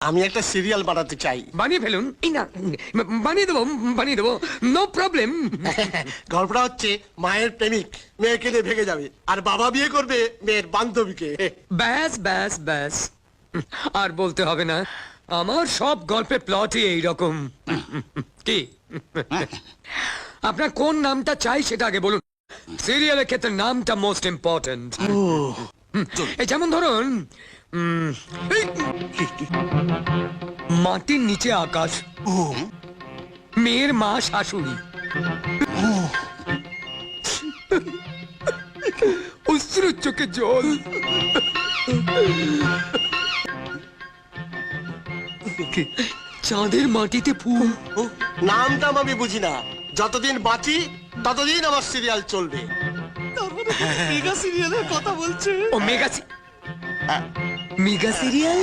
আমি একটা সিরিয়াল বানাতে চাই। বানিয়ে ফেলুন। এই না, বানিয়ে দেবো, নো প্রবলেম। গল্পটা হচ্ছে মায়ের প্রেমিক মেয়েকে নিয়ে ভেগে যাবে, আর বাবা বিয়ে করবে মেয়ের বান্ধবীকে। ব্যাস ব্যাস ব্যাস, আর বলতে হবে না, আমার সব গল্পের প্লটই এইরকম। কি আপনার কোন নামটা চাই সেটা আগে বলুন। সিরিয়ালের ক্ষেত্রে নামটা মোস্ট ইম্পর্টেন্ট। এই যেমন ধরুন, এই, মাটির নিচে আকাশ, মেয়ের মা শাশুড়ি, অশ্রুর চোখে জল, চাঁদের মাটিতে ফুল। নামটাম আমি বুঝি না, যতদিন বাঁচি ততদিন আমার সিরিয়াল চলবে। মেগা সিরিয়ালের কথা বলছে। ও মেগা সিরিয়াল।